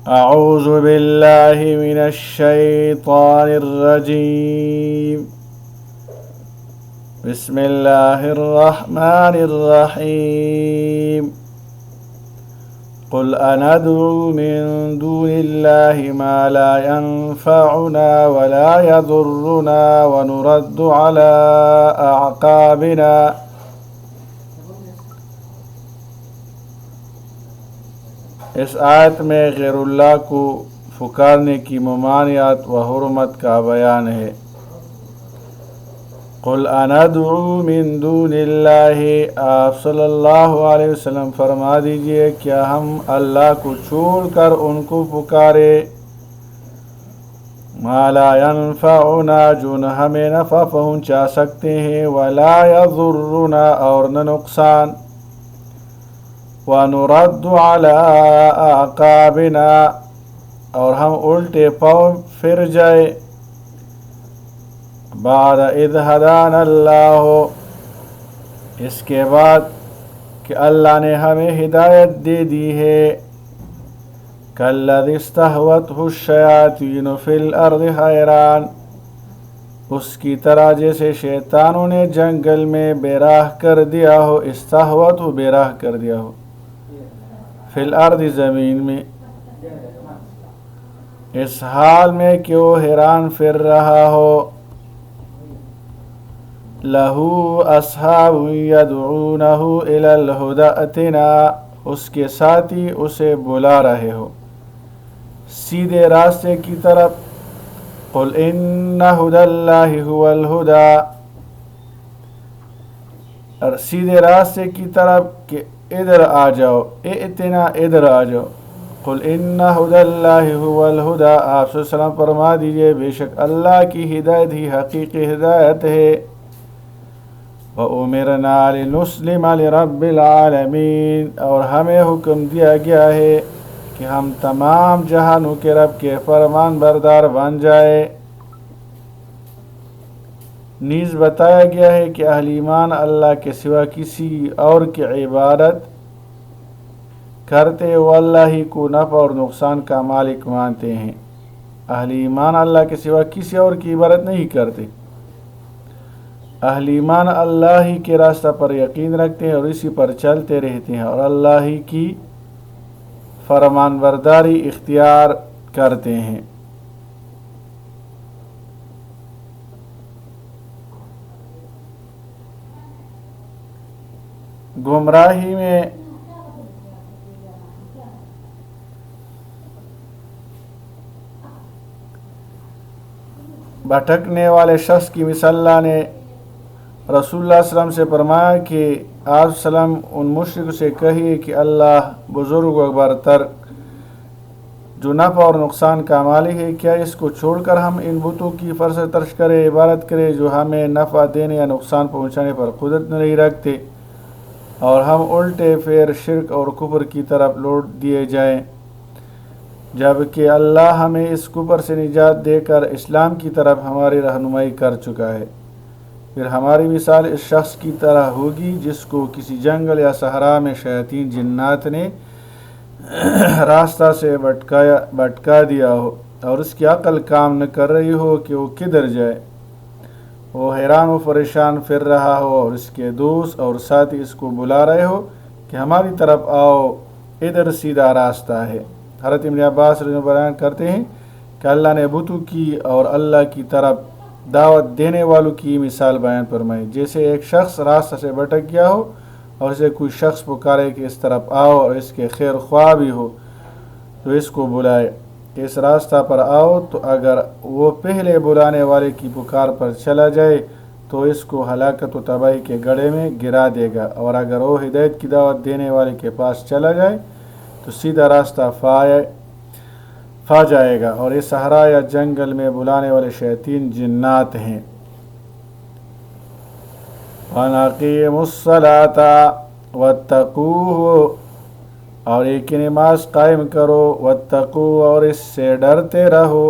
أعوذ بالله من الشيطان الرجيم. بسم الله الرحمن الرحيم. قل أندعو من دون الله ما لا ينفعنا ولا يضرنا ونرد على أعقابنا. اس آیت میں غیر اللہ کو پکارنے کی ممانعت و حرمت کا بیان ہے۔ قل اندعو من دون اللہ، آپ صلی اللہ علیہ وسلم فرما دیجئے کیا ہم اللہ کو چھوڑ کر ان کو پکارے، ما لا ينفعنا، جو نہ ہمیں نفع پہنچا سکتے ہیں، ولا يضرنا، اور نہ نقصان، وَنُرَدُّ عَلَىٰ أَعْقَابِنَا، اور ہم الٹے پاؤں پھر جائے، بعد اذ ہدانا اللہ، اس کے بعد کہ اللہ نے ہمیں ہدایت دے دی ہے، كَالَّذِي اسْتَهْوَتْهُ الشَّيَاطِينُ فِي الْأَرْضِ حَيْرَانٍ، اس کی طرح جیسے شیطانوں نے جنگل میں بے راہ کر دیا ہو، استہوت ہو، بے راہ کر دیا ہو، فی الارض، زمین میں، اس حال میں کہ وہ حیران پھر رہا ہو، لہو اصحاب یدعونہ الی الہدی ائتنا، اس کے ساتھی اسے بلا رہے ہو سیدھے راستے کی طرف، قل ان ھدی اللہ ھو الھدی، اور سیدھے راستے کی طرف کہ ادھر آ جاؤ، ائتنا، ادھر آ جاؤ، قل ان ھدی اللہ ھو الھدی، آپ صلی اللہ علیہ وسلم فرما دیجئے بے شک اللہ کی ہدایت ہی حقیقی ہدایت ہے، وَأُمِرْنَا لِنُسْلِمَ لِرَبِّ الْعَالَمِينَ، اور ہمیں حکم دیا گیا ہے کہ ہم تمام جہانوں کے رب کے فرمان بردار بن جائے۔ نیز بتایا گیا ہے کہ اہل ایمان اللہ کے سوا کسی اور کی عبادت کرتے وہ اللہ ہی کو نفع اور نقصان کا مالک مانتے ہیں۔ اہل ایمان اللہ کے سوا کسی اور کی عبادت نہیں کرتے، اہل ایمان اللہ ہی کے راستہ پر یقین رکھتے ہیں اور اسی پر چلتے رہتے ہیں، اور اللہ ہی کی فرمان برداری اختیار کرتے ہیں۔ گمراہی میں بھٹکنے والے شخص کی مثال اللہ نے رسول اللہ صلی اللہ علیہ وسلم سے فرمایا کہ آپ وسلم ان مشرک سے کہیے کہ اللہ بزرگ و برتر جو نفع اور نقصان کا مالک ہے، کیا اس کو چھوڑ کر ہم ان بتوں کی پرستش کرے، عبادت کرے جو ہمیں نفع دینے یا نقصان پہنچانے پر قدرت نہیں رکھتے، اور ہم الٹے پھر شرک اور کفر کی طرف لوٹ دیے جائیں، جبکہ اللہ ہمیں اس کفر سے نجات دے کر اسلام کی طرف ہماری رہنمائی کر چکا ہے۔ پھر ہماری مثال اس شخص کی طرح ہوگی جس کو کسی جنگل یا صحرا میں شیاطین جنات نے راستہ سے بھٹکا دیا ہو، اور اس کی عقل کام نہ کر رہی ہو کہ وہ کدھر جائے، وہ حیران و پریشان پھر رہا ہو، اور اس کے دوست اور ساتھی اس کو بلا رہے ہو کہ ہماری طرف آؤ، ادھر سیدھا راستہ ہے۔ حضرت ابن عباس رضی اللہ عنہ بیان کرتے ہیں کہ اللہ نے بتوں کی اور اللہ کی طرف دعوت دینے والوں کی مثال بیان فرمائی، جیسے ایک شخص راستہ سے بھٹک گیا ہو اور اسے کوئی شخص پکارے کہ اس طرف آؤ، اور اس کے خیر خواہ بھی ہو تو اس کو بلائے کہ اس راستہ پر آؤ، تو اگر وہ پہلے بلانے والے کی پکار پر چلا جائے تو اس کو ہلاکت و تباہی کے گڑھے میں گرا دے گا، اور اگر وہ ہدایت کی دعوت دینے والے کے پاس چلا جائے تو سیدھا راستہ پا جائے گا، اور اس صحرا یا جنگل میں بلانے والے شیاطین جنات ہیں۔ وَأَقِیمُوا الصَّلَاةَ وَاتَّقُوهُ، اور ایک نماز قائم کرو، وَاتَّقُوهُ، اور اس سے ڈرتے رہو،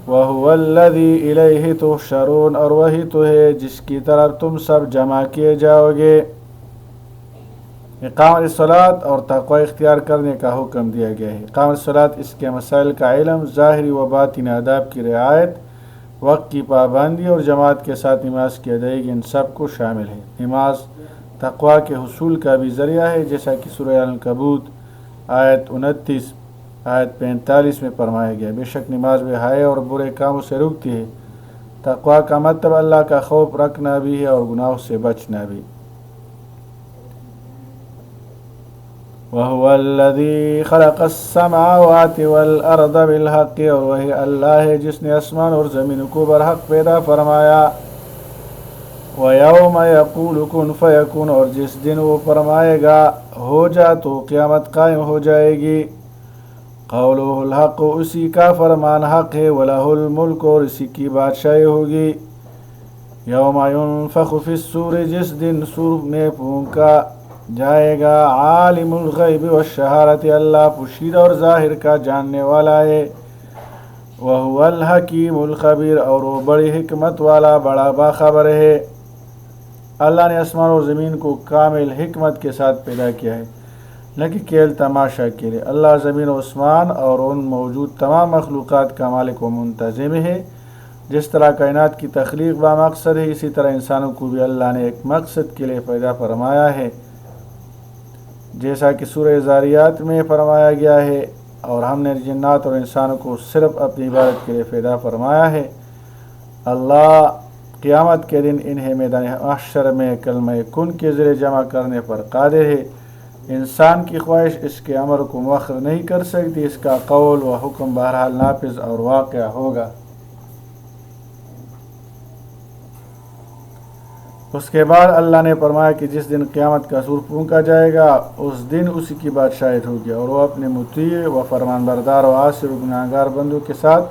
وَهُوَ الَّذِي إِلَيْهِ تُحْشَرُونَ، اور وہی تو ہے جس کی طرف تم سب جمع کیے جاؤ گے۔ اقامت الصلاۃ اور تقوی اختیار کرنے کا حکم دیا گیا ہے۔ اقامت الصلاۃ اس کے مسائل کا علم، ظاہری و باطنی آداب کی رعایت، وقت کی پابندی اور جماعت کے ساتھ نماز کی ادائیگی ان سب کو شامل ہے۔ نماز تقوی کے حصول کا بھی ذریعہ ہے، جیسا کہ سورہ العنکبوت آیت 29 آیت 45 میں فرمایا گیا، بے شک نماز بے حیائی اور برے کاموں سے روکتی ہے۔ تقوی کا مطلب اللہ کا خوف رکھنا بھی ہے اور گناہوں سے بچنا بھی۔ وَهُوَ الَّذِي خَلَقَ السَّمَاوَاتِ وَالْأَرْضَ بِالْحَقِّ، اور وہی اللہ ہے جس نے آسمان اور زمین کو برحق پیدا فرمایا۔ وَيَوْمَ يَقُولُ كُنْ فَيَكُونُ، اور جس دن وہ فرمائے گا ہو جا تو قیامت قائم ہو جائے گی۔ قَوْلُهُ الْحَقُّ، اسی کا فرمان حق ہے۔ وَلَهُ الْمُلْكُ، اور اسی کی بادشاہی ہوگی۔ يَوْمَ يُنفَخُ فِي الصُّورِ، جس دن سور میں پھونکا جائے گا۔ عالم الغیب والشہادۃ، اللہ پوشیدہ اور ظاہر کا جاننے والا ہے۔ وَهُوَ الْحَكِيمُ الْخَبِيرُ، اور وہ بڑی حکمت والا بڑا باخبر ہے۔ اللہ نے آسمان اور زمین کو کامل حکمت کے ساتھ پیدا کیا ہے، نہ کہ کھیل تماشا کے لیے۔ اللہ زمین و آسمان اور ان موجود تمام مخلوقات کا مالک و منتظم ہے۔ جس طرح کائنات کی تخلیق با مقصد ہے، اسی طرح انسانوں کو بھی اللہ نے ایک مقصد کے لیے پیدا فرمایا ہے، جیسا کہ سورہ ذاریات میں فرمایا گیا ہے، اور ہم نے جنات اور انسانوں کو صرف اپنی عبادت کے لیے پیدا فرمایا ہے۔ اللہ قیامت کے دن انہیں میدان محشر میں کلمہ کن کے ذریعے جمع کرنے پر قادر ہے۔ انسان کی خواہش اس کے امر کو مؤخر نہیں کر سکتی، اس کا قول و حکم بہرحال نافذ اور واقع ہوگا۔ اس کے بعد اللہ نے فرمایا کہ جس دن قیامت کا سور پھونکا جائے گا، اس دن اسی کی بادشاہت ہوگی، اور وہ اپنے مطیع و فرمان بردار و عاصی و گناہگار بندوں کے ساتھ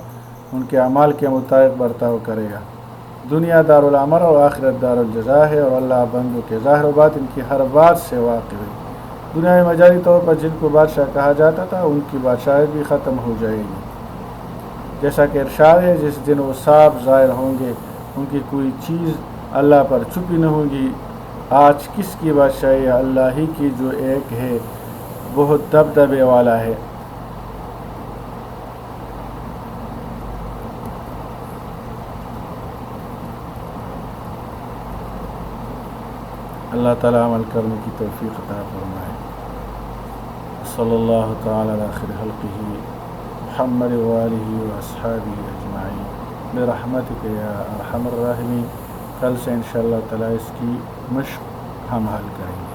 ان کے اعمال کے مطابق برتاؤ کرے گا۔ دنیا دار العمر اور آخرت دار الجزا ہے، اور اللہ بندوں کے ظاہر و باطن کی ہر بات سے واقف ہے۔ دنیا میں مجازی طور پر جن کو بادشاہ کہا جاتا تھا، ان کی بادشاہت بھی ختم ہو جائے گی، جیسا کہ ارشاد ہے، جس دن وہ صاف ظاہر ہوں گے، ان کی کوئی چیز اللہ پر چھپی نہ ہوگی۔ آج کس کی بادشاہی ہے؟ اللہ ہی کی، جو ایک ہے، بہت دبدبے والا ہے۔ اللہ تعالی عمل کرنے کی توفیق عطا فرمائے۔ صلی اللہ تعالی علی خیر خلقہ محمد وآلہ واصحابہ اجمعین برحمتک یا ارحم الراحمین۔ کل سے انشاءاللہ تعالی اس کی مشق ہم حل کریں گے۔